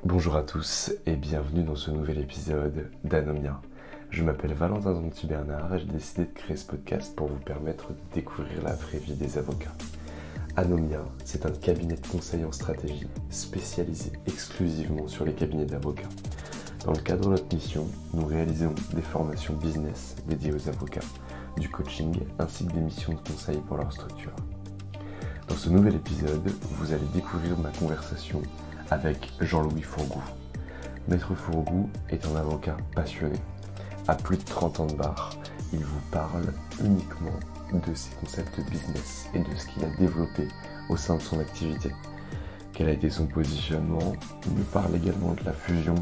Bonjour à tous et bienvenue dans ce nouvel épisode d'Anomia. Je m'appelle Valentin Doncty-Bernard et j'ai décidé de créer ce podcast pour vous permettre de découvrir la vraie vie des avocats. Anomia, c'est un cabinet de conseil en stratégie spécialisé exclusivement sur les cabinets d'avocats. Dans le cadre de notre mission, nous réalisons des formations business dédiées aux avocats, du coaching ainsi que des missions de conseil pour leur structure. Dans ce nouvel épisode, vous allez découvrir ma conversation avec Jean-Louis Fourgou. Maître Fourgou est un avocat passionné. À plus de 30 ans de barre, il vous parle uniquement de ses concepts de business et de ce qu'il a développé au sein de son activité. Quel a été son positionnement? Il nous parle également de la fusion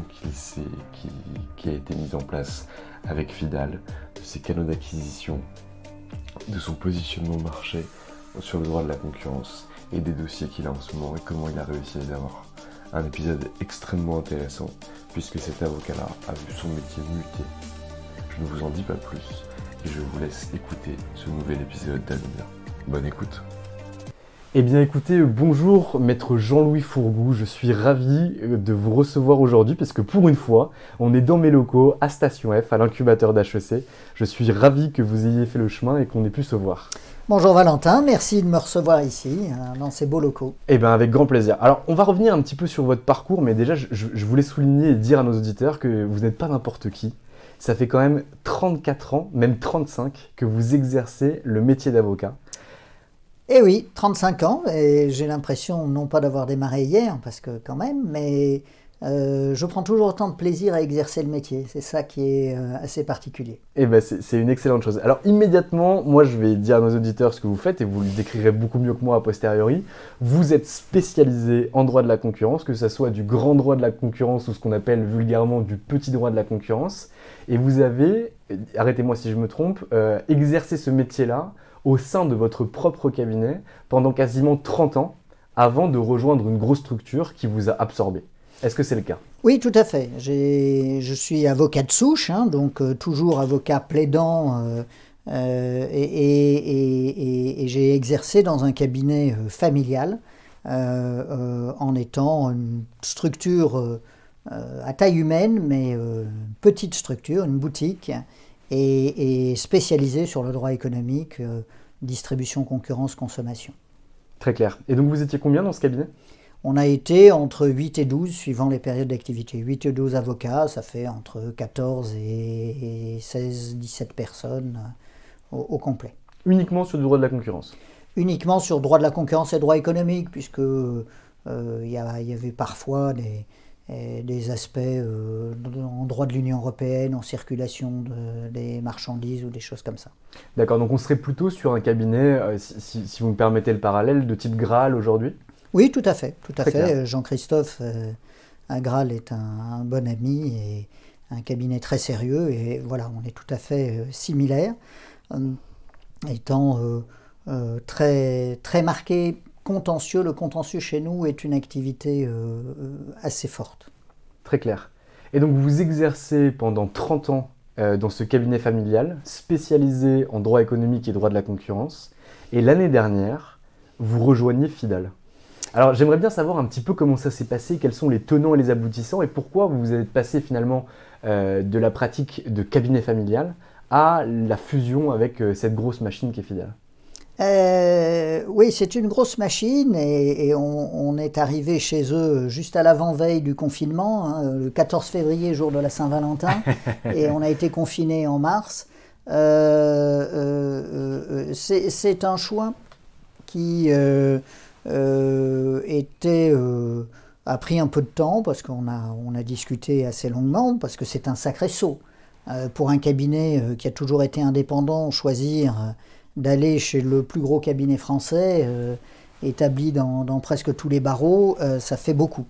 qui a été mise en place avec Fidal, de ses canaux d'acquisition, de son positionnement marché sur le droit de la concurrence et des dossiers qu'il a en ce moment et comment il a réussi à les avoir. Un épisode extrêmement intéressant puisque cet avocat-là a vu son métier muter. Je ne vous en dis pas plus et je vous laisse écouter ce nouvel épisode d'Anomia. Bonne écoute. Eh bien écoutez, bonjour maître Jean-Louis Fourgou, je suis ravi de vous recevoir aujourd'hui parce que pour une fois, on est dans mes locaux à Station F, à l'incubateur d'HEC. Je suis ravi que vous ayez fait le chemin et qu'on ait pu se voir. Bonjour Valentin, merci de me recevoir ici, dans ces beaux locaux. Eh bien avec grand plaisir. Alors on va revenir un petit peu sur votre parcours, mais déjà je voulais souligner et dire à nos auditeurs que vous n'êtes pas n'importe qui. Ça fait quand même 34 ans, même 35, que vous exercez le métier d'avocat. Eh oui, 35 ans, et j'ai l'impression non pas d'avoir démarré hier, parce que quand même, mais je prends toujours autant de plaisir à exercer le métier. C'est ça qui est assez particulier. Eh bien c'est une excellente chose. Alors immédiatement, moi je vais dire à nos auditeurs ce que vous faites, et vous le décrirez beaucoup mieux que moi a posteriori. Vous êtes spécialisé en droit de la concurrence, que ce soit du grand droit de la concurrence ou ce qu'on appelle vulgairement du petit droit de la concurrence. Et vous avez, arrêtez-moi si je me trompe, exercé ce métier-là au sein de votre propre cabinet pendant quasiment 30 ans avant de rejoindre une grosse structure qui vous a absorbé. Est-ce que c'est le cas? Oui, tout à fait. Je suis avocat de souche, donc toujours avocat plaidant, et j'ai exercé dans un cabinet familial en étant une structure à taille humaine, mais petite structure, une boutique, et spécialisée sur le droit économique, distribution, concurrence, consommation. Très clair. Et donc vous étiez combien dans ce cabinet? On a été entre 8 et 12 suivant les périodes d'activité. 8 et 12 avocats, ça fait entre 14 et 16, 17 personnes au complet. Uniquement sur le droit de la concurrence? Uniquement sur droit de la concurrence et droit économique, puisque y avait parfois des aspects en droit de l'Union européenne, en circulation des marchandises ou des choses comme ça. D'accord, donc on serait plutôt sur un cabinet, si vous me permettez le parallèle, de type Graal aujourd'hui? Oui, tout à fait, tout à Très fait. clair. Jean-Christophe Graal est un bon ami et un cabinet très sérieux, et voilà, on est tout à fait similaires, étant très, très marqué contentieux. Le contentieux chez nous est une activité assez forte. Très clair. Et donc vous exercez pendant 30 ans dans ce cabinet familial, spécialisé en droit économique et droit de la concurrence, et l'année dernière, vous rejoignez Fidal. Alors j'aimerais bien savoir un petit peu comment ça s'est passé, quels sont les tenants et les aboutissants, et pourquoi vous êtes passé finalement de la pratique de cabinet familial à la fusion avec cette grosse machine qu'est Fidal. Oui, c'est une grosse machine, et on est arrivé chez eux juste à l'avant-veille du confinement, le 14 février, jour de la Saint-Valentin, et on a été confinés en mars. C'est un choix qui a pris un peu de temps, parce qu'on a discuté assez longuement, parce que c'est un sacré saut. Pour un cabinet qui a toujours été indépendant, choisir d'aller chez le plus gros cabinet français, établi dans presque tous les barreaux, ça fait beaucoup.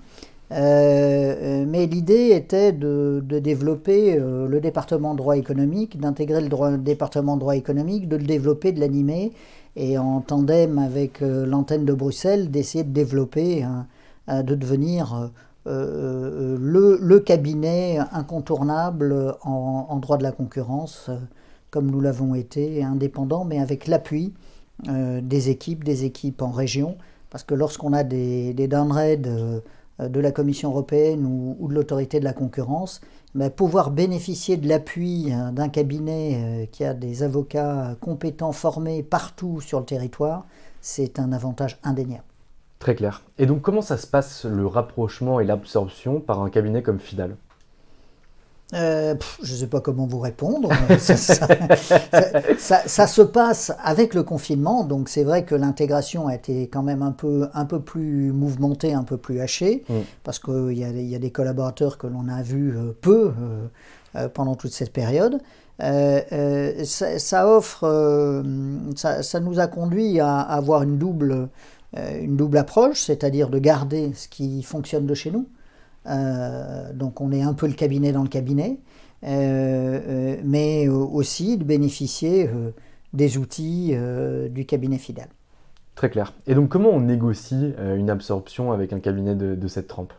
Mais l'idée était de développer le département de droit économique, d'intégrer le département de droit économique, de le développer, de l'animer, et en tandem avec l'antenne de Bruxelles, d'essayer de développer, de devenir le cabinet incontournable en droit de la concurrence, comme nous l'avons été, indépendant, mais avec l'appui des équipes en région, parce que lorsqu'on a des downgrades de la Commission européenne ou de l'autorité de la concurrence, pouvoir bénéficier de l'appui d'un cabinet qui a des avocats compétents, formés partout sur le territoire, c'est un avantage indéniable. Très clair. Et donc comment ça se passe le rapprochement et l'absorption par un cabinet comme Fidal ? Je ne sais pas comment vous répondre. Ça se passe avec le confinement, donc c'est vrai que l'intégration a été quand même un peu plus mouvementée, un peu plus hachée, parce qu'il y a des collaborateurs que l'on a vus peu pendant toute cette période. Ça nous a conduit à avoir une double approche, c'est-à-dire de garder ce qui fonctionne de chez nous. Donc on est un peu le cabinet dans le cabinet, mais aussi de bénéficier des outils du cabinet Fidal. Très clair. Et donc comment on négocie une absorption avec un cabinet de cette trempe ?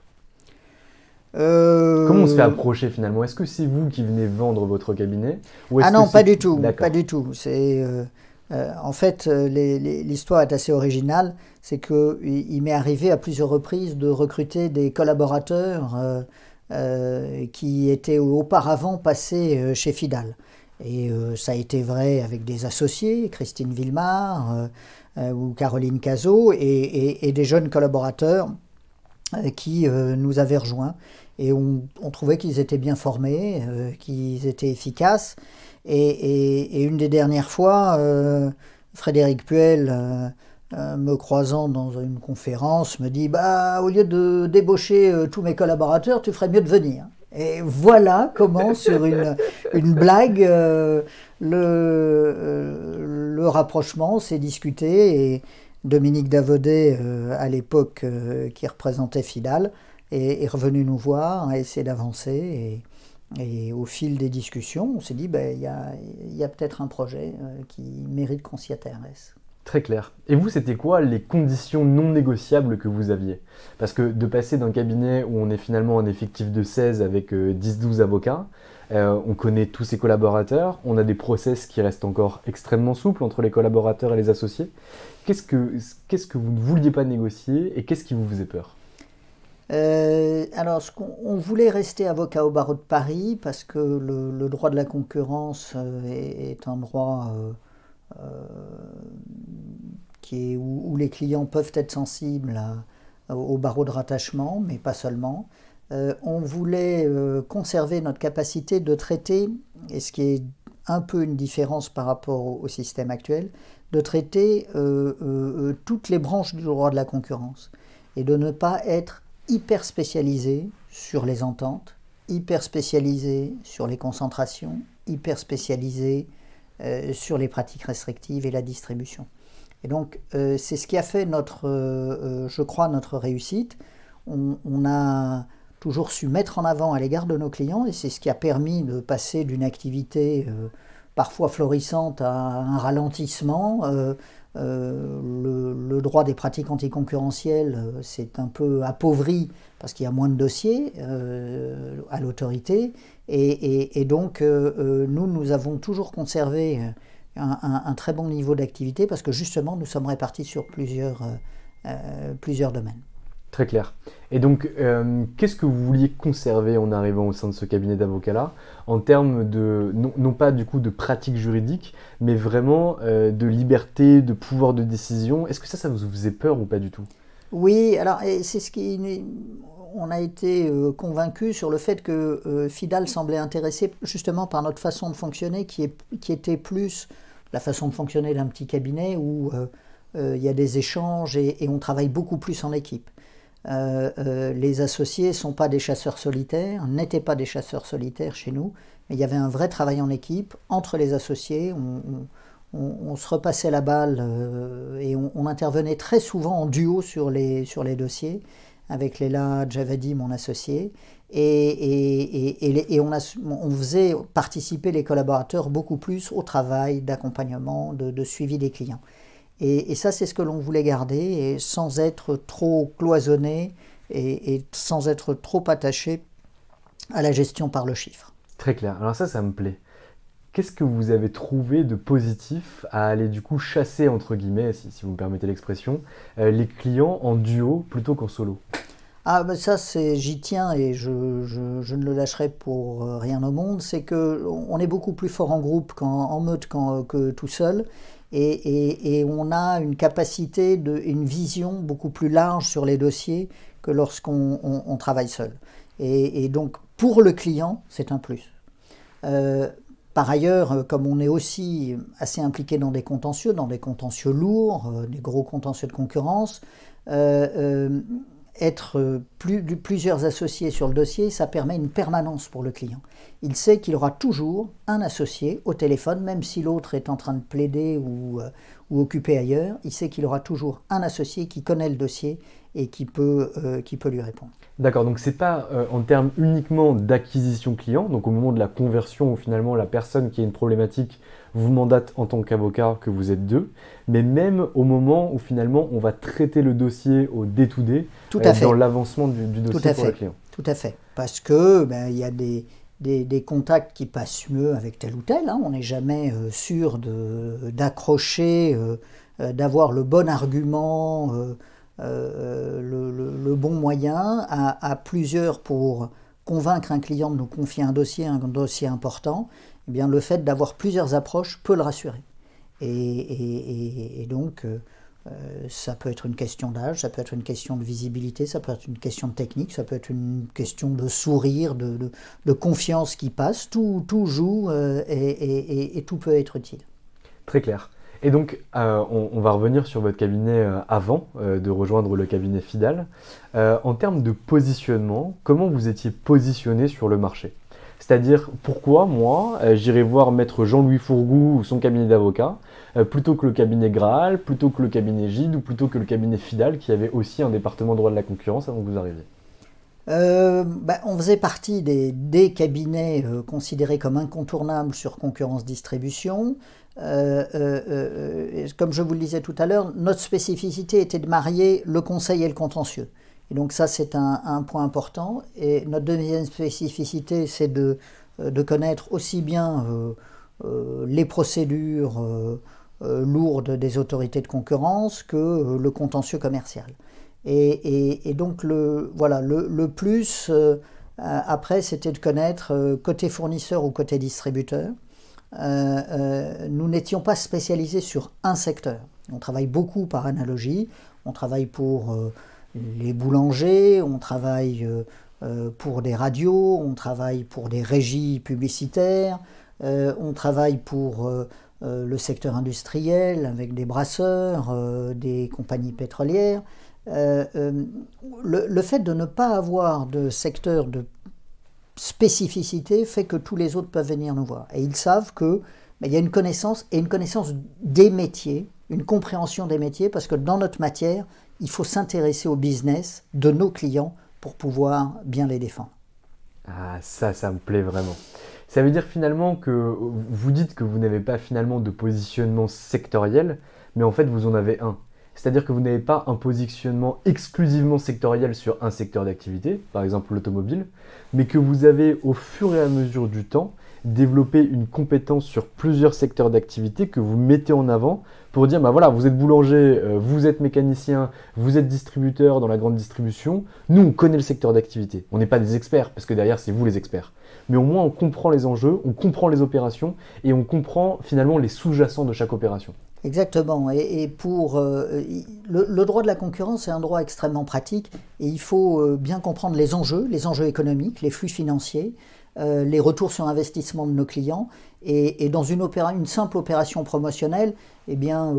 Comment on se fait approcher finalement ? Est-ce que c'est vous qui venez vendre votre cabinet ou est-ce non, que pas du tout. D'accord. Pas du tout. En fait, l'histoire est assez originale. C'est qu'il m'est arrivé à plusieurs reprises de recruter des collaborateurs qui étaient auparavant passés chez Fidal. Et ça a été vrai avec des associés, Christine Villemar ou Caroline Cazot, et des jeunes collaborateurs qui nous avaient rejoints. Et on trouvait qu'ils étaient bien formés, qu'ils étaient efficaces. Et une des dernières fois, Frédéric Puel, me croisant dans une conférence, me dit au lieu de débaucher tous mes collaborateurs, tu ferais mieux de venir. Et voilà comment, sur une blague, le rapprochement s'est discuté. Et Dominique Davaudet, à l'époque, qui représentait Fidal, est revenu nous voir, a essayé d'avancer. Et au fil des discussions, on s'est dit il y a peut-être un projet qui mérite qu'on s'y intéresse. Très clair. Et vous, c'était quoi les conditions non négociables que vous aviez ? Parce que de passer d'un cabinet où on est finalement un effectif de 16 avec 10-12 avocats, on connaît tous ses collaborateurs, on a des process qui restent encore extrêmement souples entre les collaborateurs et les associés. Qu'est-ce que vous ne vouliez pas négocier et qu'est-ce qui vous faisait peur ? Alors, on voulait rester avocat au barreau de Paris parce que le droit de la concurrence est un droit où les clients peuvent être sensibles au barreau de rattachement, mais pas seulement. On voulait conserver notre capacité de traiter, et ce qui est un peu une différence par rapport au système actuel, de traiter toutes les branches du droit de la concurrence et de ne pas être hyper spécialisé sur les ententes, hyper spécialisé sur les concentrations, hyper spécialisé sur les pratiques restrictives et la distribution. Et donc, c'est ce qui a fait je crois, notre réussite. On a toujours su mettre en avant à l'égard de nos clients, et c'est ce qui a permis de passer d'une activité parfois florissante à un ralentissement. Le droit des pratiques anticoncurrentielles s'est un peu appauvri parce qu'il y a moins de dossiers à l'autorité, et donc nous avons toujours conservé un très bon niveau d'activité parce que justement nous sommes répartis sur plusieurs domaines. Très clair. Et donc, qu'est-ce que vous vouliez conserver en arrivant au sein de ce cabinet d'avocats-là, en termes de, non pas du coup de pratique juridique, mais vraiment de liberté, de pouvoir de décision ? Est-ce que ça vous faisait peur ou pas du tout ? Oui, alors c'est ce qui... On a été convaincus sur le fait que Fidal semblait intéressé justement par notre façon de fonctionner, qui était plus la façon de fonctionner d'un petit cabinet où il y a des échanges et on travaille beaucoup plus en équipe. Les associés ne sont pas des chasseurs solitaires, n'étaient pas des chasseurs solitaires chez nous, mais il y avait un vrai travail en équipe entre les associés. On se repassait la balle et on intervenait très souvent en duo sur les dossiers avec Léla Javadi, mon associé, et on faisait participer les collaborateurs beaucoup plus au travail d'accompagnement, de suivi des clients. Et ça, c'est ce que l'on voulait garder, et sans être trop cloisonné et sans être trop attaché à la gestion par le chiffre. Très clair. Alors ça me plaît. Qu'est-ce que vous avez trouvé de positif à aller du coup chasser, entre guillemets, si vous me permettez l'expression, les clients en duo plutôt qu'en solo ? Ah ben ça, j'y tiens et je ne le lâcherai pour rien au monde. C'est que on est beaucoup plus fort en groupe qu'en meute que tout seul. Et on a une capacité, une vision beaucoup plus large sur les dossiers que lorsqu'on travaille seul. Et donc, pour le client, c'est un plus. Par ailleurs, comme on est aussi assez impliqué dans des contentieux lourds, des gros contentieux de concurrence, être plusieurs associés sur le dossier, ça permet une permanence pour le client. Il sait qu'il aura toujours un associé au téléphone, même si l'autre est en train de plaider ou occupé ailleurs, il sait qu'il aura toujours un associé qui connaît le dossier et qui peut lui répondre. D'accord, donc c'est pas en termes uniquement d'acquisition client, donc au moment de la conversion où finalement la personne qui a une problématique vous mandate en tant qu'avocat que vous êtes deux, mais même au moment où finalement on va traiter le dossier au day-to-day dans l'avancement du dossier pour le client. Tout à fait, parce que il y a des contacts qui passent mieux avec tel ou tel, hein. On n'est jamais sûr d'accrocher, d'avoir le bon argument, le bon moyen à plusieurs pour convaincre un client de nous confier un dossier important. Eh bien, le fait d'avoir plusieurs approches peut le rassurer. Et donc, ça peut être une question d'âge, ça peut être une question de visibilité, ça peut être une question de technique, ça peut être une question de sourire, de confiance qui passe. Tout joue et tout peut être utile. Très clair. Et donc, on va revenir sur votre cabinet avant de rejoindre le cabinet Fidal. En termes de positionnement, comment vous étiez positionné sur le marché ? C'est-à-dire, pourquoi moi, j'irais voir maître Jean-Louis Fourgou ou son cabinet d'avocat, plutôt que le cabinet Graal, plutôt que le cabinet Gide ou plutôt que le cabinet Fidal, qui avait aussi un département droit de la concurrence avant que vous arriviez ? On faisait partie des cabinets considérés comme incontournables sur concurrence distribution. Comme je vous le disais tout à l'heure, notre spécificité était de marier le conseil et le contentieux. Et donc ça, c'est un point important. Et notre deuxième spécificité, c'est de connaître aussi bien les procédures lourdes des autorités de concurrence que le contentieux commercial. Et donc le plus, après, c'était de connaître côté fournisseur ou côté distributeur. Nous n'étions pas spécialisés sur un secteur. On travaille beaucoup par analogie. On travaille pour les boulangers, on travaille pour des radios, on travaille pour des régies publicitaires, on travaille pour le secteur industriel avec des brasseurs, des compagnies pétrolières. Le fait de ne pas avoir de secteur de spécificité fait que tous les autres peuvent venir nous voir. Et ils savent qu'il y a une connaissance, et une connaissance des métiers, une compréhension des métiers, parce que dans notre matière, il faut s'intéresser au business de nos clients pour pouvoir bien les défendre. Ah, ça me plaît vraiment. Ça veut dire finalement que vous dites que vous n'avez pas finalement de positionnement sectoriel, mais en fait vous en avez un. C'est-à-dire que vous n'avez pas un positionnement exclusivement sectoriel sur un secteur d'activité, par exemple l'automobile, mais que vous avez au fur et à mesure du temps développé une compétence sur plusieurs secteurs d'activité que vous mettez en avant pour dire, voilà, vous êtes boulanger, vous êtes mécanicien, vous êtes distributeur dans la grande distribution. Nous, on connaît le secteur d'activité. On n'est pas des experts, parce que derrière, c'est vous les experts. Mais au moins, on comprend les enjeux, on comprend les opérations et on comprend finalement les sous-jacents de chaque opération. Exactement. Et pour le droit de la concurrence est un droit extrêmement pratique et il faut bien comprendre les enjeux économiques, les flux financiers, les retours sur investissement de nos clients et dans une simple opération promotionnelle, eh bien,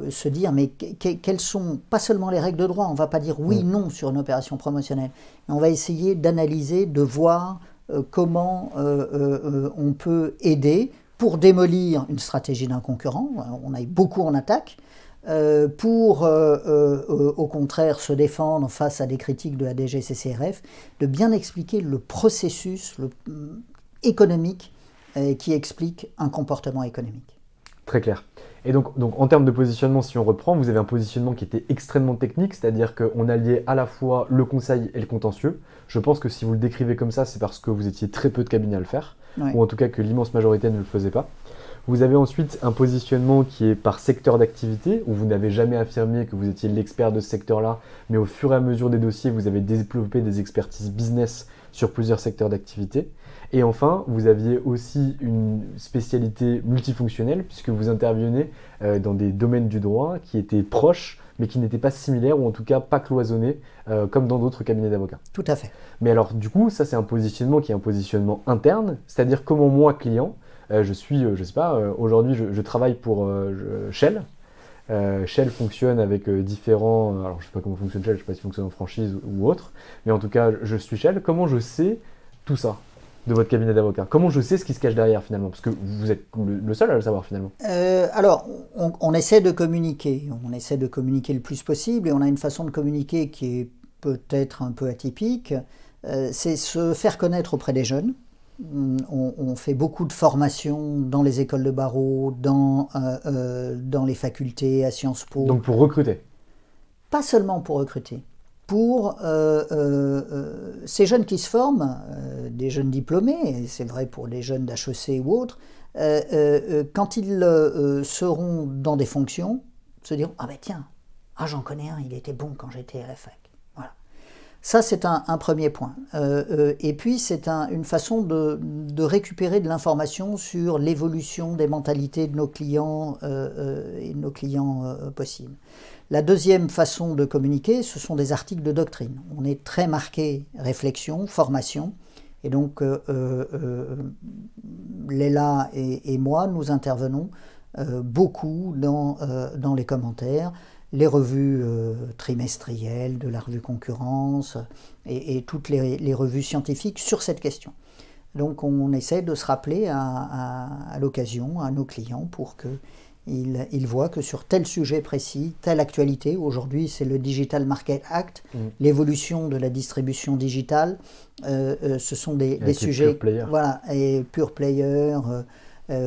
se dire mais quelles sont pas seulement les règles de droit, on ne va pas dire oui, non sur une opération promotionnelle, mais on va essayer d'analyser, de voir comment on peut aider pour démolir une stratégie d'un concurrent. On aille beaucoup en attaque, pour au contraire se défendre face à des critiques de la DGCCRF, de bien expliquer le processus économique qui explique un comportement économique. Très clair. Et donc en termes de positionnement, si on reprend, vous avez un positionnement qui était extrêmement technique, c'est-à-dire qu'on alliait à la fois le conseil et le contentieux. Je pense que si vous le décrivez comme ça, c'est parce que vous étiez très peu de cabinets à le faire, ou en tout cas que l'immense majorité ne le faisait pas. Vous avez ensuite un positionnement qui est par secteur d'activité, où vous n'avez jamais affirmé que vous étiez l'expert de ce secteur-là, mais au fur et à mesure des dossiers, vous avez développé des expertises business sur plusieurs secteurs d'activité. Et enfin, vous aviez aussi une spécialité multifonctionnelle, puisque vous intervenez dans des domaines du droit qui étaient proches, mais qui n'étaient pas similaires, ou en tout cas pas cloisonnés, comme dans d'autres cabinets d'avocats. Tout à fait. Mais alors, du coup, ça, c'est un positionnement qui est un positionnement interne, c'est-à-dire comment moi, client, je suis, je sais pas, aujourd'hui, je travaille pour Shell. Shell fonctionne avec différents... alors, je sais pas comment fonctionne Shell, je sais pas s'il fonctionne en franchise ou autre, mais en tout cas, je suis Shell. Comment je sais tout ça de votre cabinet d'avocat? Comment je sais ce qui se cache derrière, finalement? Parce que vous êtes le seul à le savoir, finalement. Alors, on essaie de communiquer. On essaie de communiquer le plus possible, et on a une façon de communiquer qui est peut-être un peu atypique. C'est se faire connaître auprès des jeunes. On fait beaucoup de formations dans les écoles de barreau, dans les facultés, à Sciences Po. Donc pour recruter? Pas seulement pour recruter. Pour ces jeunes qui se forment, des jeunes diplômés, et c'est vrai pour les jeunes d'HEC ou autres, quand ils seront dans des fonctions, se diront « Ah ben tiens, j'en connais un, il était bon quand j'étais à la fac ». Voilà. Ça, c'est un premier point. Et puis, c'est une façon de récupérer de l'information sur l'évolution des mentalités de nos clients et de nos clients possibles. La deuxième façon de communiquer, ce sont des articles de doctrine. On est très marqué réflexion, formation, et donc Léla et moi, nous intervenons beaucoup dans les commentaires, les revues trimestrielles de la revue Concurrence et toutes les revues scientifiques sur cette question. Donc on essaie de se rappeler à l'occasion à nos clients pour qu'ils voient que sur tel sujet précis, telle actualité, aujourd'hui c'est le Digital Market Act, l'évolution de la distribution digitale, ce sont des sujets, pure player. Voilà, et pure player,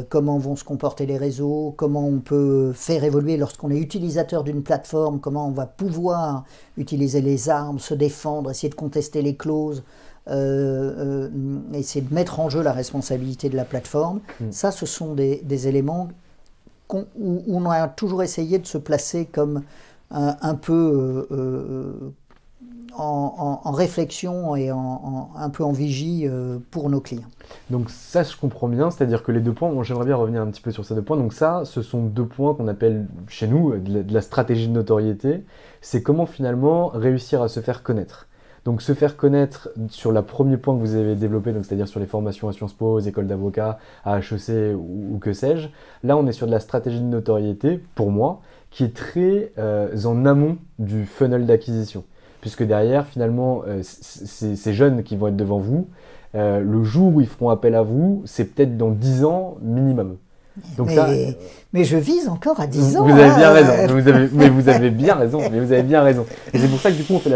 comment vont se comporter les réseaux, comment on peut faire évoluer lorsqu'on est utilisateur d'une plateforme, comment on va pouvoir utiliser les armes, se défendre, essayer de contester les clauses, essayer de mettre en jeu la responsabilité de la plateforme. Ça, ce sont des éléments où on a toujours essayé de se placer comme un peu en réflexion et un peu en vigie pour nos clients. Donc ça, je comprends bien, c'est-à-dire que les deux points, moi j'aimerais bien revenir un petit peu sur ces deux points. Donc ça, ce sont deux points qu'on appelle chez nous de la stratégie de notoriété. C'est comment finalement réussir à se faire connaître. Donc se faire connaître sur le premier point que vous avez développé, donc c'est-à-dire sur les formations à Sciences Po, aux écoles d'avocats, à HEC ou que sais-je. Là, on est sur de la stratégie de notoriété, pour moi, qui est très en amont du funnel d'acquisition. Puisque derrière, finalement, ces jeunes qui vont être devant vous, le jour où ils feront appel à vous, c'est peut-être dans 10 ans minimum. Donc mais je vise encore à 10 ans. Vous avez bien raison. Vous avez bien raison. Mais vous avez bien raison. Et c'est pour ça que du coup, on fait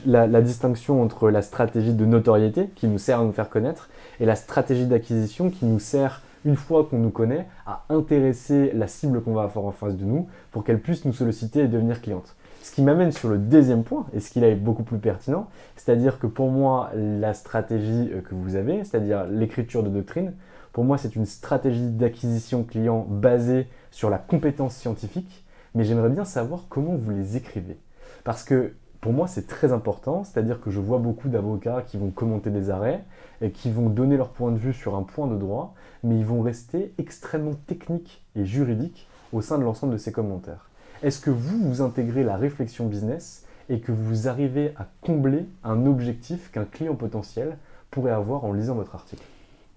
la distinction entre la stratégie de notoriété, qui nous sert à nous faire connaître, et la stratégie d'acquisition, qui nous sert, une fois qu'on nous connaît, à intéresser la cible qu'on va avoir en face de nous, pour qu'elle puisse nous solliciter et devenir cliente. Ce qui m'amène sur le deuxième point, et ce qui là est beaucoup plus pertinent, c'est-à-dire que pour moi, la stratégie que vous avez, c'est-à-dire l'écriture de doctrine, pour moi, c'est une stratégie d'acquisition client basée sur la compétence scientifique, mais j'aimerais bien savoir comment vous les écrivez. Parce que pour moi, c'est très important, c'est-à-dire que je vois beaucoup d'avocats qui vont commenter des arrêts et qui vont donner leur point de vue sur un point de droit, mais ils vont rester extrêmement techniques et juridiques au sein de l'ensemble de ces commentaires. Est-ce que vous intégrez la réflexion business et que vous arrivez à combler un objectif qu'un client potentiel pourrait avoir en lisant votre article?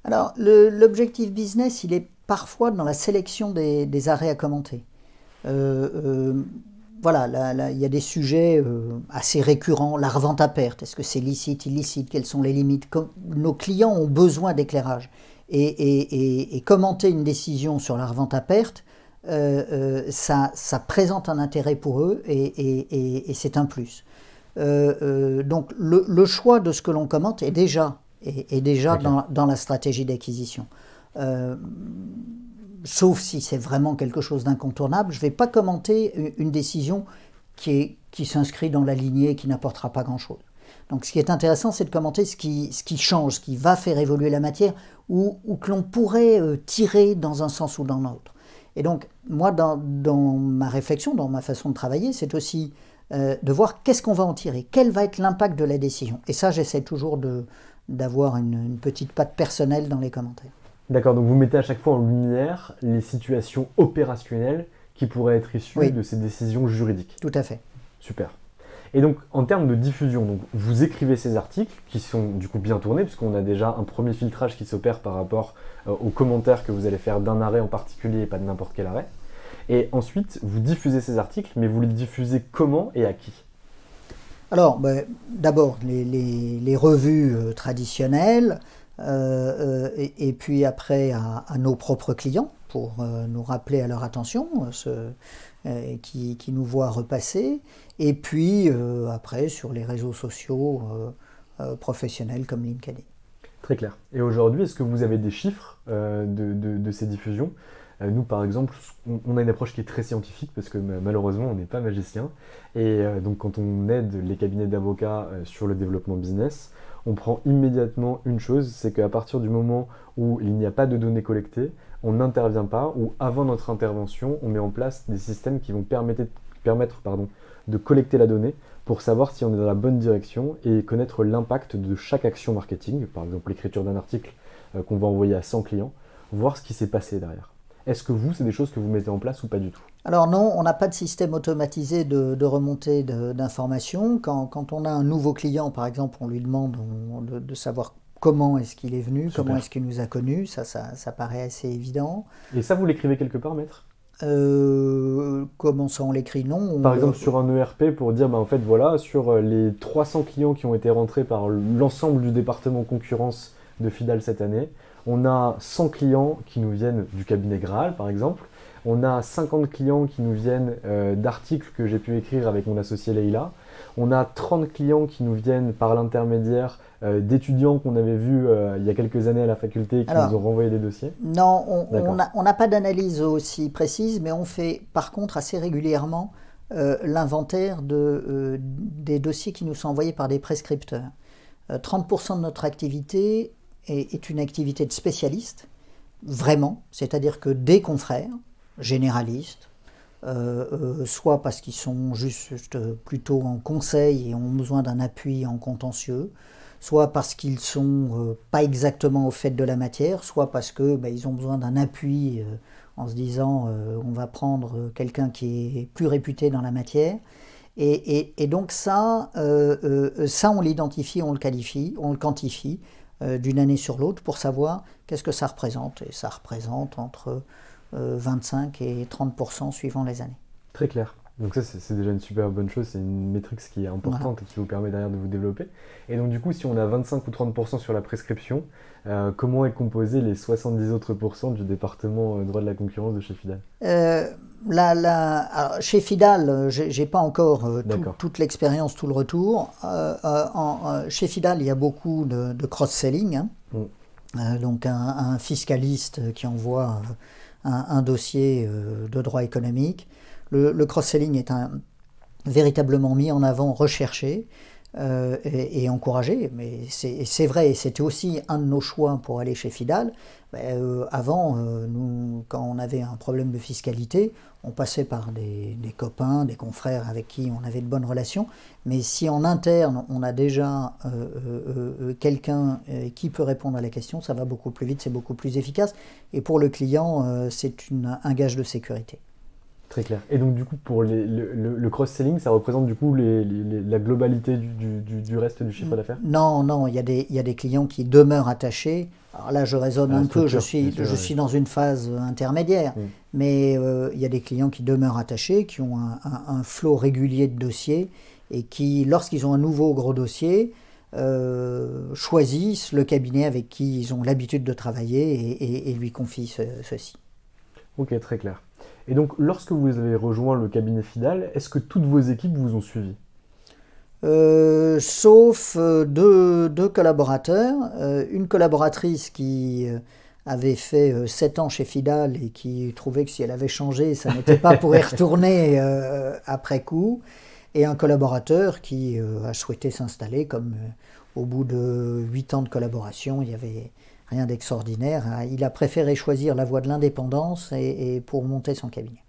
Alors, l'objectif business, il est parfois dans la sélection des arrêts à commenter. Voilà, là, il y a des sujets assez récurrents. La revente à perte, est-ce que c'est licite, illicite? Quelles sont les limites? Nos clients ont besoin d'éclairage. Et commenter une décision sur la revente à perte, ça présente un intérêt pour eux et c'est un plus. Donc, le choix de ce que l'on commente est déjà dans la stratégie d'acquisition. Sauf si c'est vraiment quelque chose d'incontournable, je ne vais pas commenter une décision qui s'inscrit dans la lignée et qui n'apportera pas grand-chose. Donc ce qui est intéressant, c'est de commenter ce qui change, ce qui va faire évoluer la matière, ou que l'on pourrait tirer dans un sens ou dans l'autre. Et donc, moi, dans ma réflexion, dans ma façon de travailler, c'est aussi de voir qu'est-ce qu'on va en tirer, quel va être l'impact de la décision. Et ça, j'essaie toujours d'avoir une petite patte personnelle dans les commentaires. D'accord, donc vous mettez à chaque fois en lumière les situations opérationnelles qui pourraient être issues de ces décisions juridiques. Tout à fait. Super. Et donc, en termes de diffusion, donc, vous écrivez ces articles qui sont du coup bien tournés, puisqu'on a déjà un premier filtrage qui s'opère par rapport aux commentaires que vous allez faire d'un arrêt en particulier et pas de n'importe quel arrêt. Et ensuite, vous diffusez ces articles, mais vous les diffusez comment et à qui ? Alors, d'abord, les revues traditionnelles, et puis après à nos propres clients, pour nous rappeler à leur attention, qui nous voient repasser, et puis après sur les réseaux sociaux professionnels comme LinkedIn. Très clair. Et aujourd'hui, est-ce que vous avez des chiffres de ces diffusions ? Nous, par exemple, on a une approche qui est très scientifique parce que malheureusement, on n'est pas magicien. Et donc, quand on aide les cabinets d'avocats sur le développement business, on prend immédiatement une chose, c'est qu'à partir du moment où il n'y a pas de données collectées, on n'intervient pas, ou avant notre intervention, on met en place des systèmes qui vont permettre de collecter la donnée pour savoir si on est dans la bonne direction et connaître l'impact de chaque action marketing, par exemple l'écriture d'un article qu'on va envoyer à 100 clients, voir ce qui s'est passé derrière. Est-ce que c'est des choses que vous mettez en place ou pas du tout ? Alors non, on n'a pas de système automatisé de remontée d'informations. Quand on a un nouveau client, par exemple, on lui demande de savoir comment est-ce qu'il est venu, Super. Comment est-ce qu'il nous a connus, ça paraît assez évident. Et ça, vous l'écrivez quelque part, maître ? Comment ça, on l'écrit ? Non. Par exemple, sur un ERP, pour dire, en fait, voilà, sur les 300 clients qui ont été rentrés par l'ensemble du département concurrence de Fidal cette année, on a 100 clients qui nous viennent du cabinet Graal, par exemple. On a 50 clients qui nous viennent d'articles que j'ai pu écrire avec mon associé Leïla. On a 30 clients qui nous viennent par l'intermédiaire d'étudiants qu'on avait vus il y a quelques années à la faculté et qui nous ont renvoyé des dossiers. Non, on n'a pas d'analyse aussi précise, mais on fait par contre assez régulièrement l'inventaire des dossiers qui nous sont envoyés par des prescripteurs. 30% de notre activité est une activité de spécialiste, vraiment, c'est-à-dire que des confrères généralistes, soit parce qu'ils sont juste plutôt en conseil et ont besoin d'un appui en contentieux, soit parce qu'ils sont pas exactement au fait de la matière, soit parce que ils ont besoin d'un appui en se disant on va prendre quelqu'un qui est plus réputé dans la matière. Et donc ça on l'identifie, on le qualifie, on le quantifie d'une année sur l'autre pour savoir qu'est-ce que ça représente. Et ça représente entre 25 et 30% suivant les années. Très clair. Donc ça, c'est déjà une super bonne chose, c'est une métrique qui est importante et qui vous permet derrière de vous développer. Et donc du coup, si on a 25 ou 30% sur la prescription, comment est composé les 70 autres pourcents du département droit de la concurrence de chez Fidal ? Alors, chez Fidal, j'ai pas encore toute l'expérience, tout le retour. Chez Fidal, il y a beaucoup de cross-selling. Donc un fiscaliste qui envoie un dossier de droit économique. Le cross-selling est véritablement mis en avant, recherché et encouragé. Mais c'est vrai, et c'était aussi un de nos choix pour aller chez Fidal. Avant, nous, quand on avait un problème de fiscalité, on passait par des copains, des confrères avec qui on avait de bonnes relations. Mais si en interne, on a déjà quelqu'un qui peut répondre à la question, ça va beaucoup plus vite, c'est beaucoup plus efficace. Et pour le client, c'est un gage de sécurité. Très clair. Et donc du coup, pour le cross-selling, ça représente du coup la globalité du reste du chiffre d'affaires ? Non, il y a des clients qui demeurent attachés. Alors là, je raisonne un peu, je suis dans une phase intermédiaire, mais il y a des clients qui demeurent attachés, qui ont un flot régulier de dossiers et qui, lorsqu'ils ont un nouveau gros dossier, choisissent le cabinet avec qui ils ont l'habitude de travailler et lui confient ceci. Ok, très clair. Et donc, lorsque vous avez rejoint le cabinet Fidal, est-ce que toutes vos équipes vous ont suivi ? Sauf deux collaborateurs. Une collaboratrice qui avait fait 7 ans chez Fidal et qui trouvait que si elle avait changé, ça n'était pas pour y retourner après coup. et un collaborateur qui a souhaité s'installer comme au bout de 8 ans de collaboration, il n'y avait rien d'extraordinaire. Il a préféré choisir la voie de l'indépendance et pour monter son cabinet.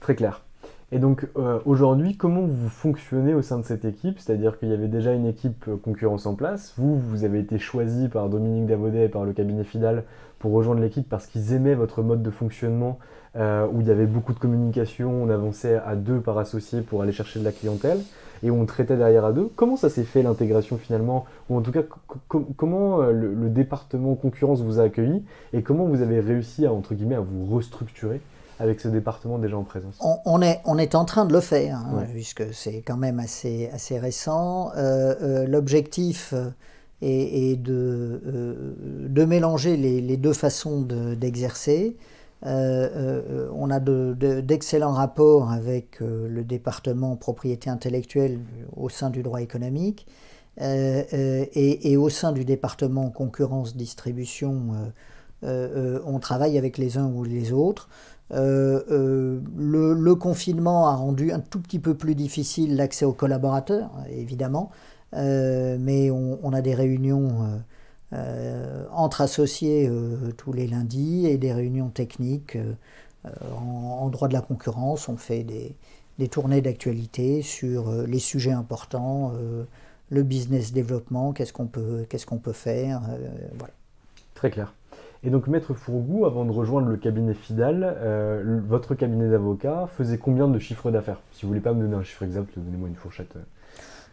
Très clair. Et donc aujourd'hui, comment vous fonctionnez au sein de cette équipe? C'est-à-dire qu'il y avait déjà une équipe concurrence en place. Vous avez été choisi par Dominique Davaudet et par le cabinet Fidal pour rejoindre l'équipe parce qu'ils aimaient votre mode de fonctionnement où il y avait beaucoup de communication, on avançait à 2 par associé pour aller chercher de la clientèle et on traitait derrière à 2. Comment ça s'est fait l'intégration finalement? Ou en tout cas, comment le département concurrence vous a accueilli et comment vous avez réussi à, entre guillemets, à vous restructurer avec ce département déjà en présence? On est en train de le faire, hein, Ouais. puisque c'est quand même assez récent. L'objectif est de mélanger les deux façons d'exercer. On a d'excellents rapports avec le département propriété intellectuelle au sein du droit économique et au sein du département concurrence distribution, on travaille avec les uns ou les autres. Le confinement a rendu un tout petit peu plus difficile l'accès aux collaborateurs, évidemment, mais on a des réunions entre associés tous les lundis et des réunions techniques en droit de la concurrence. On fait des tournées d'actualité sur les sujets importants, le business développement, qu'est-ce qu'on peut faire, voilà. Très clair. Et donc, Maître Fourgou, avant de rejoindre le cabinet Fidal, votre cabinet d'avocat faisait combien de chiffre d'affaires? Si vous ne voulez pas me donner un chiffre exact, donnez-moi une fourchette.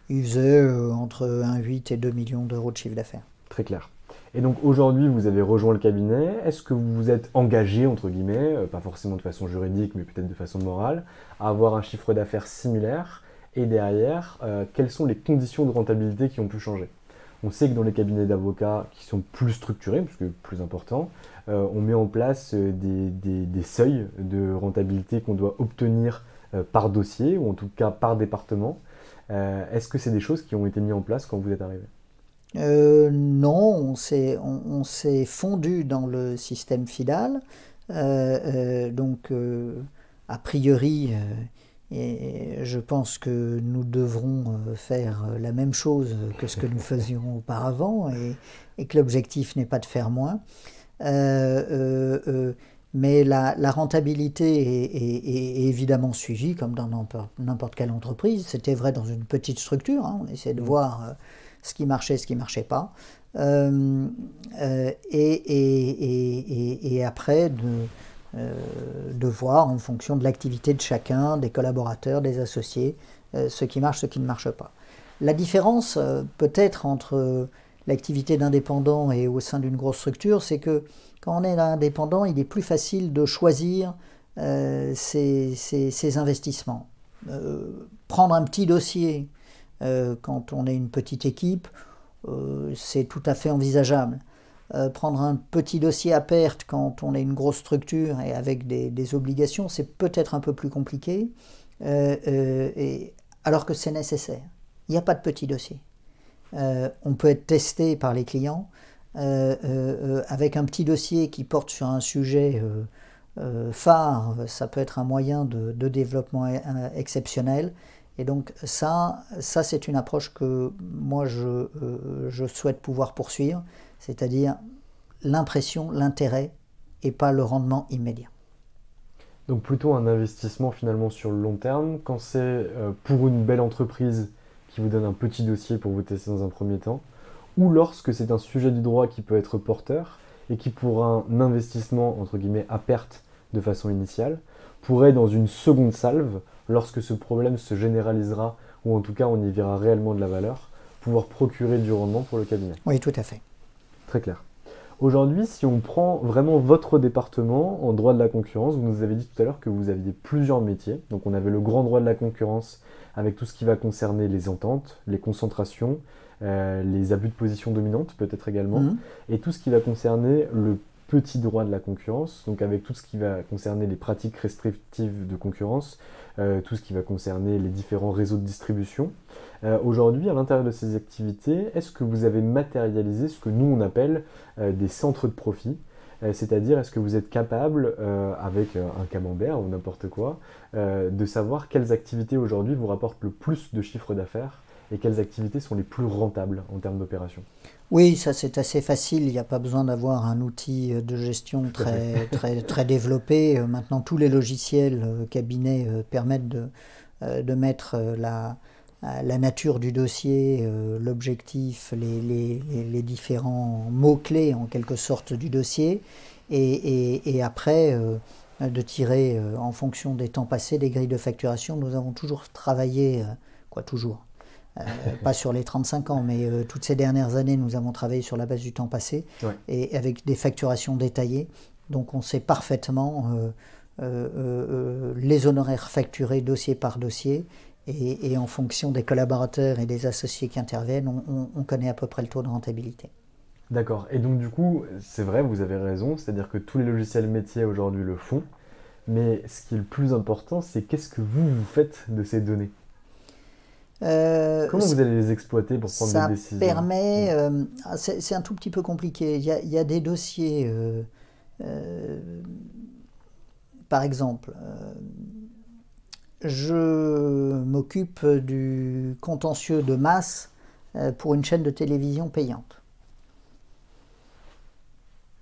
Il faisait entre 1,8 et 2 millions d'euros de chiffre d'affaires. Très clair. Et donc, aujourd'hui, vous avez rejoint le cabinet. Est-ce que vous vous êtes engagé, entre guillemets, pas forcément de façon juridique, mais peut-être de façon morale, à avoir un chiffre d'affaires similaire? Et derrière, quelles sont les conditions de rentabilité qui ont pu changer? On sait que dans les cabinets d'avocats qui sont plus structurés, parce que plus importants, on met en place des seuils de rentabilité qu'on doit obtenir par dossier, ou en tout cas par département. Est-ce que c'est des choses qui ont été mises en place quand vous êtes arrivé? Non, on s'est fondu dans le système Fidal. Donc, a priori, et je pense que nous devrons faire la même chose que ce que nous faisions auparavant et que l'objectif n'est pas de faire moins. Mais la rentabilité est évidemment suivie comme dans n'importe quelle entreprise. C'était vrai dans une petite structure, hein. On essayait de voir ce qui marchait, ce qui ne marchait pas. Et après, de voir en fonction de l'activité de chacun, des collaborateurs, des associés, ce qui marche, ce qui ne marche pas. La différence peut-être entre l'activité d'indépendant et au sein d'une grosse structure, c'est que quand on est indépendant, il est plus facile de choisir ses investissements. Prendre un petit dossier quand on est une petite équipe, c'est tout à fait envisageable. Prendre un petit dossier à perte quand on est une grosse structure et avec des obligations, c'est peut-être un peu plus compliqué, alors que c'est nécessaire. Il n'y a pas de petit dossier. On peut être testé par les clients avec un petit dossier qui porte sur un sujet phare. Ça peut être un moyen de développement exceptionnel. Et donc ça c'est une approche que moi je souhaite pouvoir poursuivre, c'est-à-dire l'impression, l'intérêt et pas le rendement immédiat. Donc plutôt un investissement finalement sur le long terme, quand c'est pour une belle entreprise qui vous donne un petit dossier pour vous tester dans un premier temps, ou lorsque c'est un sujet du droit qui peut être porteur et qui pour un investissement entre guillemets à perte de façon initiale, pourrait dans une seconde salve, lorsque ce problème se généralisera, ou en tout cas on y verra réellement de la valeur, pouvoir procurer du rendement pour le cabinet. Oui, tout à fait. Très clair. Aujourd'hui, si on prend vraiment votre département en droit de la concurrence, vous nous avez dit tout à l'heure que vous aviez plusieurs métiers. Donc on avait le grand droit de la concurrence avec tout ce qui va concerner les ententes, les concentrations, les abus de position dominante peut-être également, et tout ce qui va concerner le petit droit de la concurrence, donc avec tout ce qui va concerner les pratiques restrictives de concurrence, tout ce qui va concerner les différents réseaux de distribution. Aujourd'hui, à l'intérieur de ces activités, est-ce que vous avez matérialisé ce que nous on appelle des centres de profit, C'est-à-dire, est-ce que vous êtes capable, avec un camembert ou n'importe quoi, de savoir quelles activités aujourd'hui vous rapportent le plus de chiffre d'affaires et quelles activités sont les plus rentables en termes d'opération? Oui, ça c'est assez facile, il n'y a pas besoin d'avoir un outil de gestion très développé. Maintenant, tous les logiciels cabinets permettent de mettre la nature du dossier, l'objectif, les différents mots-clés en quelque sorte du dossier, et après de tirer en fonction des temps passés des grilles de facturation. Nous avons toujours travaillé, toujours, pas sur les 35 ans, mais toutes ces dernières années, nous avons travaillé sur la base du temps passé, Ouais. et avec des facturations détaillées. Donc on sait parfaitement les honoraires facturés dossier par dossier, et en fonction des collaborateurs et des associés qui interviennent, on connaît à peu près le taux de rentabilité. D'accord. Et donc du coup, c'est vrai, vous avez raison, c'est-à-dire que tous les logiciels métiers aujourd'hui le font, mais ce qui est le plus important, c'est qu'est-ce que vous faites de ces données? Comment vous allez les exploiter pour prendre Ça des décisions? permet, c'est un tout petit peu compliqué. Il y a des dossiers, par exemple, je m'occupe du contentieux de masse pour une chaîne de télévision payante.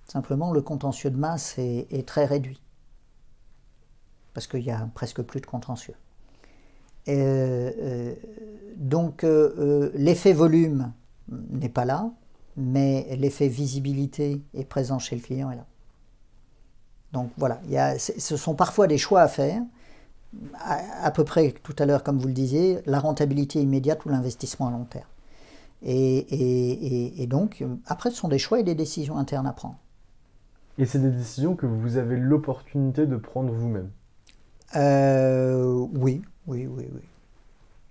Simplement, le contentieux de masse est très réduit, parce qu'il y a presque plus de contentieux. Donc, l'effet volume n'est pas là, mais l'effet visibilité est présent chez le client est là. Donc voilà, ce sont parfois des choix à faire, à peu près tout à l'heure, comme vous le disiez, la rentabilité immédiate ou l'investissement à long terme. Et donc, après, ce sont des choix et des décisions internes à prendre. Et c'est des décisions que vous avez l'opportunité de prendre vous-même? Oui.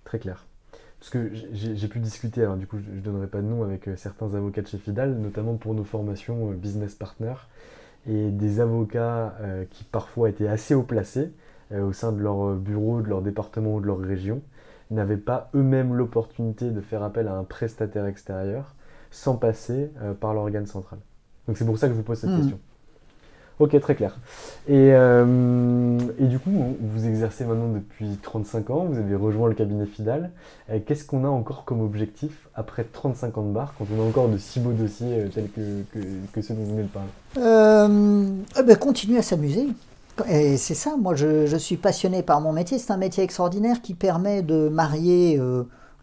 Très clair. Parce que j'ai pu discuter, alors du coup je ne donnerai pas de nom, avec certains avocats de chez Fidal, notamment pour nos formations business partner, et des avocats qui parfois étaient assez haut placés au sein de leur bureau, de leur département ou de leur région, n'avaient pas eux-mêmes l'opportunité de faire appel à un prestataire extérieur sans passer par l'organe central. Donc c'est pour ça que je vous pose cette question. Ok, très clair. Et du coup, vous exercez maintenant depuis 35 ans, vous avez rejoint le cabinet Fidal. Qu'est-ce qu'on a encore comme objectif après 35 ans de bar, quand on a encore de si beaux dossiers tels que ceux dont vous venez de parler? Continuer à s'amuser. Et c'est ça, moi je suis passionné par mon métier. C'est un métier extraordinaire qui permet de marier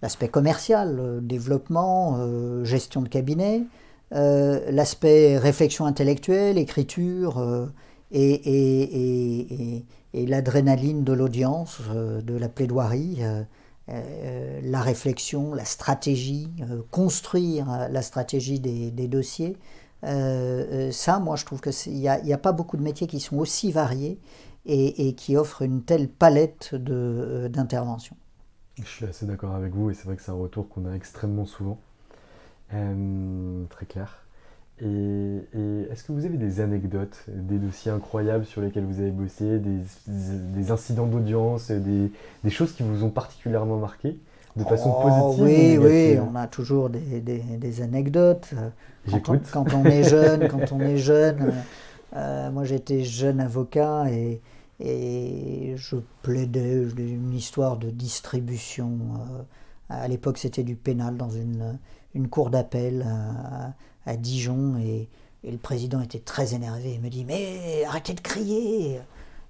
l'aspect commercial, développement, gestion de cabinet, l'aspect réflexion intellectuelle, écriture, et l'adrénaline de l'audience, de la plaidoirie, la réflexion, la stratégie, construire la stratégie des dossiers. Ça, moi, je trouve qu'il n'y a pas beaucoup de métiers qui sont aussi variés et qui offrent une telle palette d'interventions. Je suis assez d'accord avec vous, et c'est vrai que c'est un retour qu'on a extrêmement souvent. Très clair. Et est-ce que vous avez des anecdotes, des dossiers incroyables sur lesquels vous avez bossé, des incidents d'audience, des choses qui vous ont particulièrement marqué, de façon positive ou négative? Oui, on a toujours des anecdotes. J'écoute. Quand on est jeune, moi j'étais jeune avocat et je plaidais une histoire de distribution. À l'époque, c'était du pénal dans une cour d'appel à Dijon, et le président était très énervé. Il me dit « Mais arrêtez de crier !»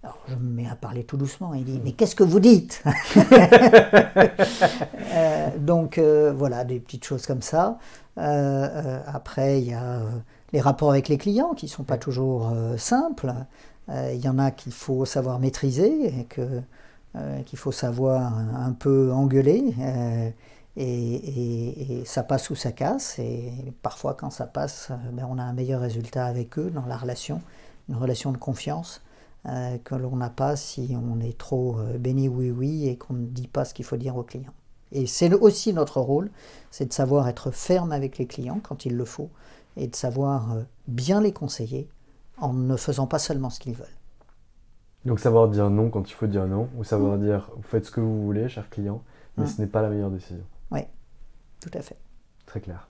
Alors je me mets à parler tout doucement. Il dit « Mais qu'est-ce que vous dites ?» Donc voilà, des petites choses comme ça. Après, il y a les rapports avec les clients qui ne sont pas toujours simples. Il y en a qu'il faut savoir maîtriser et qu'il faut savoir un peu engueuler. Et ça passe ou ça casse, et parfois quand ça passe, on a un meilleur résultat avec eux dans la relation, une relation de confiance que l'on n'a pas si on est trop béni oui et qu'on ne dit pas ce qu'il faut dire aux clients. Et c'est aussi notre rôle, c'est de savoir être ferme avec les clients quand il le faut, et de savoir bien les conseiller en ne faisant pas seulement ce qu'ils veulent. Donc savoir dire non quand il faut dire non, ou savoir dire vous faites ce que vous voulez, cher client, mais ce n'est pas la meilleure décision. Oui, tout à fait. Très clair.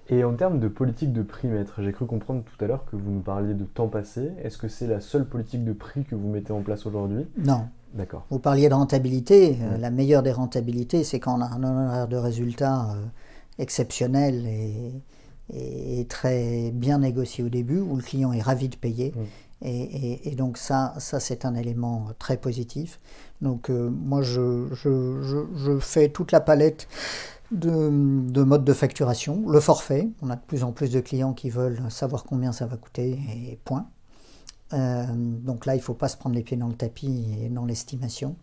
Et en termes de politique de prix, maître, j'ai cru comprendre tout à l'heure que vous nous parliez de temps passé. Est-ce que c'est la seule politique de prix que vous mettez en place aujourd'hui? Non. D'accord. Vous parliez de rentabilité. La meilleure des rentabilités, c'est quand on a un honoraire de résultat exceptionnel et très bien négocié au début, où le client est ravi de payer. Et donc ça c'est un élément très positif. Donc moi, je fais toute la palette de modes de facturation. Le forfait, on a de plus en plus de clients qui veulent savoir combien ça va coûter et point. Donc là, il ne faut pas se prendre les pieds dans le tapis et dans l'estimation.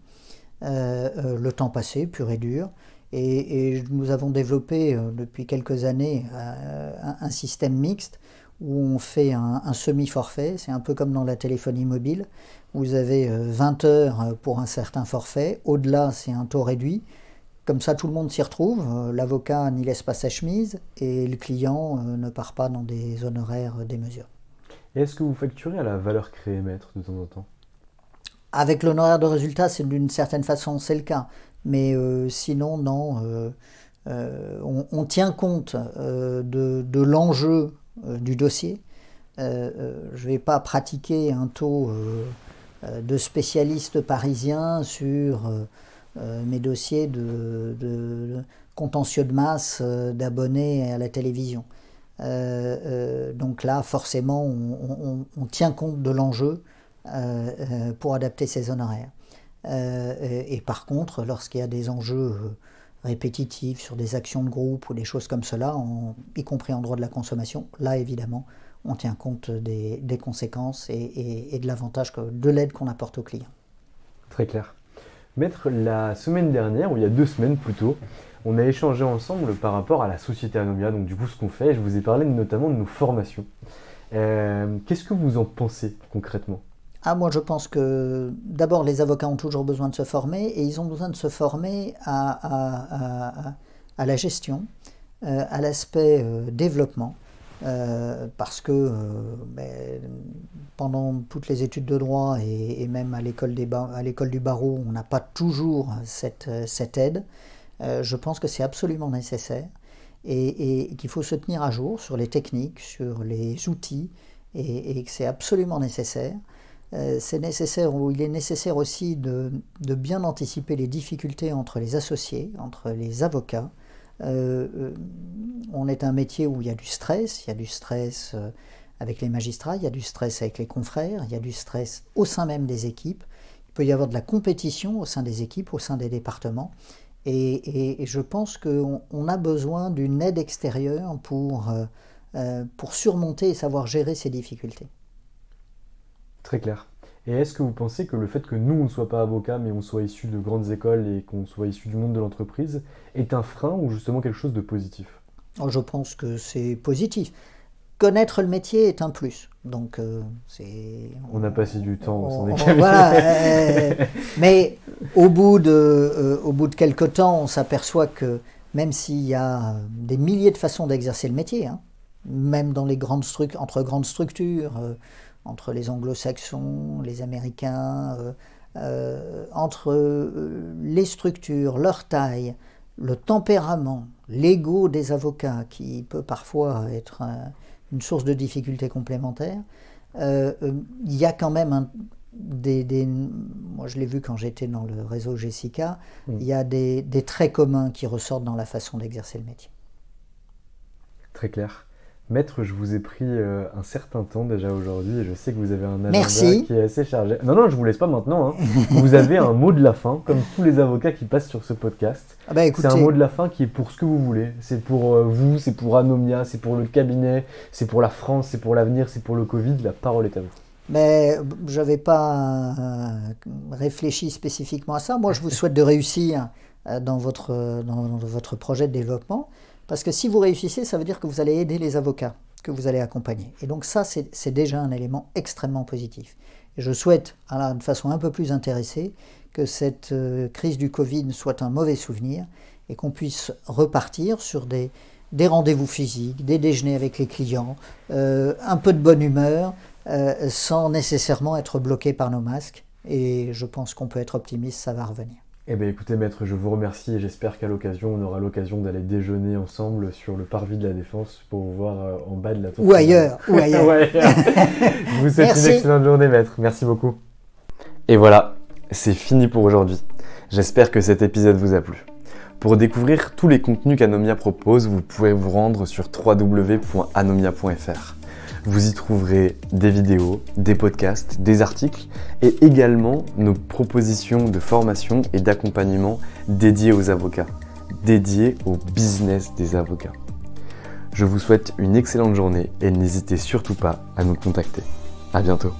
Le temps passé, pur et dur. Et nous avons développé depuis quelques années un système mixte où on fait un semi-forfait. C'est un peu comme dans la téléphonie mobile. Vous avez 20 heures pour un certain forfait. Au-delà, c'est un taux réduit. Comme ça, tout le monde s'y retrouve. L'avocat n'y laisse pas sa chemise et le client ne part pas dans des honoraires démesurés. Et est-ce que vous facturez à la valeur créée, maître, de temps en temps? Avec l'honoraire de résultat, c'est d'une certaine façon, c'est le cas. Mais sinon, non. On tient compte de l'enjeu du dossier. Je ne vais pas pratiquer un taux de spécialiste parisien sur mes dossiers de contentieux de masse d'abonnés à la télévision. Donc là, forcément, on tient compte de l'enjeu pour adapter ses honoraires. Et par contre, lorsqu'il y a des enjeux répétitifs sur des actions de groupe ou des choses comme cela, y compris en droit de la consommation, là évidemment, on tient compte des conséquences et de l'avantage, de l'aide qu'on apporte aux clients. Très clair. Maître, la semaine dernière, ou il y a 2 semaines plutôt, on a échangé ensemble par rapport à la société Anomia, donc du coup ce qu'on fait, je vous ai parlé notamment de nos formations. Qu'est-ce que vous en pensez concrètement? Moi je pense que d'abord les avocats ont toujours besoin de se former et ils ont besoin de se former à la gestion, à l'aspect développement, parce que pendant toutes les études de droit et même à l'école du barreau, on n'a pas toujours cette aide. Je pense que c'est absolument nécessaire et qu'il faut se tenir à jour sur les techniques, sur les outils et que c'est absolument nécessaire. C'est nécessaire, ou il est nécessaire aussi de bien anticiper les difficultés entre les associés, entre les avocats. On est un métier où il y a du stress avec les magistrats, il y a du stress avec les confrères, il y a du stress au sein même des équipes. Il peut y avoir de la compétition au sein des équipes, au sein des départements. Et je pense qu'on a besoin d'une aide extérieure pour surmonter et savoir gérer ces difficultés. Très clair. Et est-ce que vous pensez que le fait que nous, on ne soit pas avocats, mais on soit issus de grandes écoles et qu'on soit issus du monde de l'entreprise, est un frein ou justement quelque chose de positif? Je pense que c'est positif. Connaître le métier est un plus. Donc, on a passé du temps sans décaler. Voilà, mais au bout de quelques temps, on s'aperçoit que même s'il y a des milliers de façons d'exercer le métier, même dans les entre grandes structures, entre les anglo-saxons, les américains, entre les structures, leur taille, le tempérament, l'ego des avocats qui peut parfois être une source de difficultés complémentaires, il y a quand même moi je l'ai vu quand j'étais dans le réseau Jessica, il y a des traits communs qui ressortent dans la façon d'exercer le métier. Très clair. Maître, je vous ai pris un certain temps déjà aujourd'hui et je sais que vous avez un agenda Merci. qui est assez chargé. Non, je vous laisse pas maintenant. Vous avez un mot de la fin, comme tous les avocats qui passent sur ce podcast. Écoutez, c'est un mot de la fin qui est pour ce que vous voulez. C'est pour vous, c'est pour Anomia, c'est pour le cabinet, c'est pour la France, c'est pour l'avenir, c'est pour le Covid. La parole est à vous. Mais je n'avais pas réfléchi spécifiquement à ça. Moi, je vous souhaite de réussir dans votre projet de développement. Parce que si vous réussissez, ça veut dire que vous allez aider les avocats que vous allez accompagner. Et donc ça, c'est déjà un élément extrêmement positif. Et je souhaite, de façon un peu plus intéressée, que cette crise du Covid soit un mauvais souvenir et qu'on puisse repartir sur des rendez-vous physiques, des déjeuners avec les clients, un peu de bonne humeur, sans nécessairement être bloqué par nos masques. Et je pense qu'on peut être optimiste, ça va revenir. Eh bien écoutez maître, je vous remercie et j'espère qu'à l'occasion, on aura l'occasion d'aller déjeuner ensemble sur le parvis de la Défense pour vous voir en bas de la tour. Ou ailleurs. Ouais. Je vous souhaite Merci. une excellente journée maître, merci beaucoup. Et voilà, c'est fini pour aujourd'hui. J'espère que cet épisode vous a plu. Pour découvrir tous les contenus qu'Anomia propose, vous pouvez vous rendre sur www.anomia.fr. Vous y trouverez des vidéos, des podcasts, des articles et également nos propositions de formation et d'accompagnement dédiées aux avocats, dédiées au business des avocats. Je vous souhaite une excellente journée et n'hésitez surtout pas à nous contacter. À bientôt.